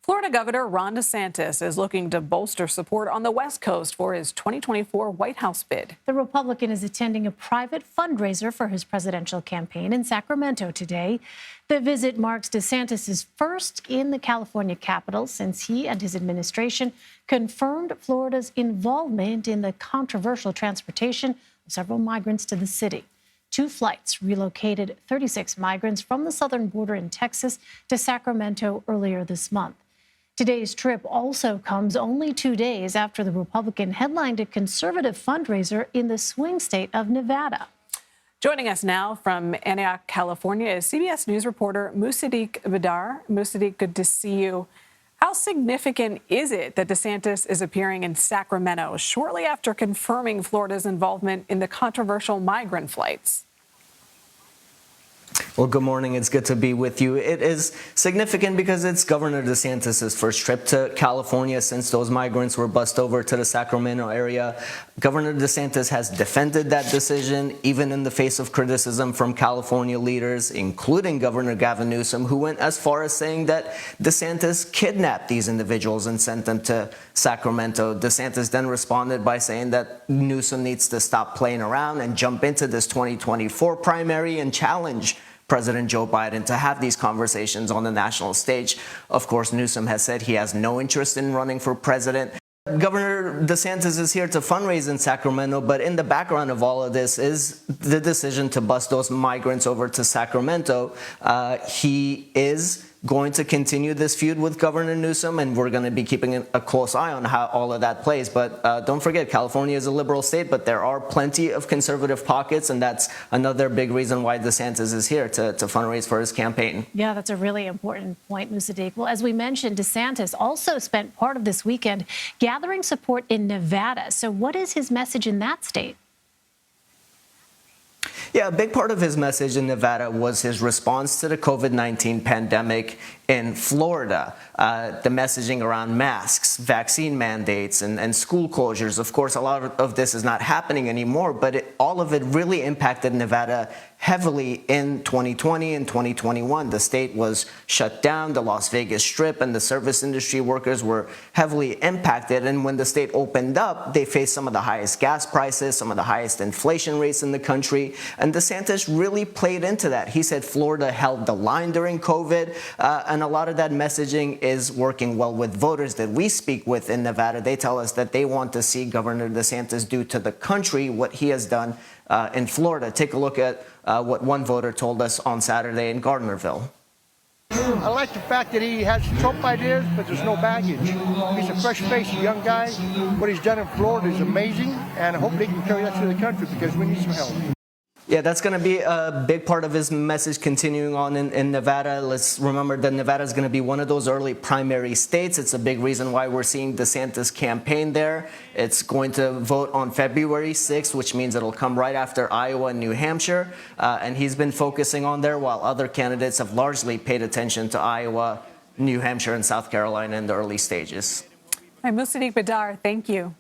Florida Governor Ron DeSantis is looking to bolster support on the West Coast for his 2024 White House bid. The Republican is attending a private fundraiser for his presidential campaign in Sacramento today. The visit marks DeSantis' first in the California capital since he and his administration confirmed Florida's involvement in the controversial transportation of several migrants to the city. 2 flights relocated 36 migrants from the southern border in Texas to Sacramento earlier this month. Today's trip also comes only 2 days after the Republican headlined a conservative fundraiser in the swing state of Nevada. Joining us now from Antioch, California, is CBS News reporter Musadiq Bidar. Musadiq, good to see you. How significant is it that DeSantis is appearing in Sacramento shortly after confirming Florida's involvement in the controversial migrant flights? Well, good morning. It's good to be with you. It is significant because it's Governor DeSantis' first trip to California since those migrants were bussed over to the Sacramento area. Governor DeSantis has defended that decision, even in the face of criticism from California leaders, including Governor Gavin Newsom, who went as far as saying that DeSantis kidnapped these individuals and sent them to Sacramento. DeSantis then responded by saying that Newsom needs to stop playing around and jump into this 2024 primary and challenge President Joe Biden to have these conversations on the national stage. Of course, Newsom has said he has no interest in running for president. Governor DeSantis is here to fundraise in Sacramento, but in the background of all of this is the decision to bus those migrants over to Sacramento. He is going to continue this feud with Governor Newsom, and we're going to be keeping a close eye on how all of that plays. But don't forget, California is a liberal state, but there are plenty of conservative pockets, and that's another big reason why DeSantis is here to fundraise for his campaign. Yeah, that's a really important point, Musadiq. Well, as we mentioned, DeSantis also spent part of this weekend gathering support in Nevada. So what is his message in that state? Yeah, a big part of his message in Nevada was his response to the COVID-19 pandemic in Florida. The messaging around masks, vaccine mandates, and school closures. Of course, a lot of this is not happening anymore, but all of it really impacted Nevada heavily in 2020 and 2021. The state was shut down. The Las Vegas Strip and the service industry workers were heavily impacted. And when the state opened up, they faced some of the highest gas prices, some of the highest inflation rates in the country. And DeSantis really played into that. He said Florida held the line during COVID, and a lot of that messaging is working well with voters that we speak with in Nevada. They tell us that they want to see Governor DeSantis do to the country what he has done in Florida. Take a look at what one voter told us on Saturday in Gardnerville. I like the fact that he has Trump ideas, but there's no baggage. He's a fresh face, a young guy. What he's done in Florida is amazing, and I hope they can carry that to the country because we need some help. Yeah, that's going to be a big part of his message continuing on in Nevada. Let's remember that Nevada is going to be one of those early primary states. It's a big reason why we're seeing DeSantis campaign there. It's going to vote on February 6th, which means it'll come right after Iowa and New Hampshire. And he's been focusing on there while other candidates have largely paid attention to Iowa, New Hampshire, and South Carolina in the early stages. Musadiq Bidar, thank you.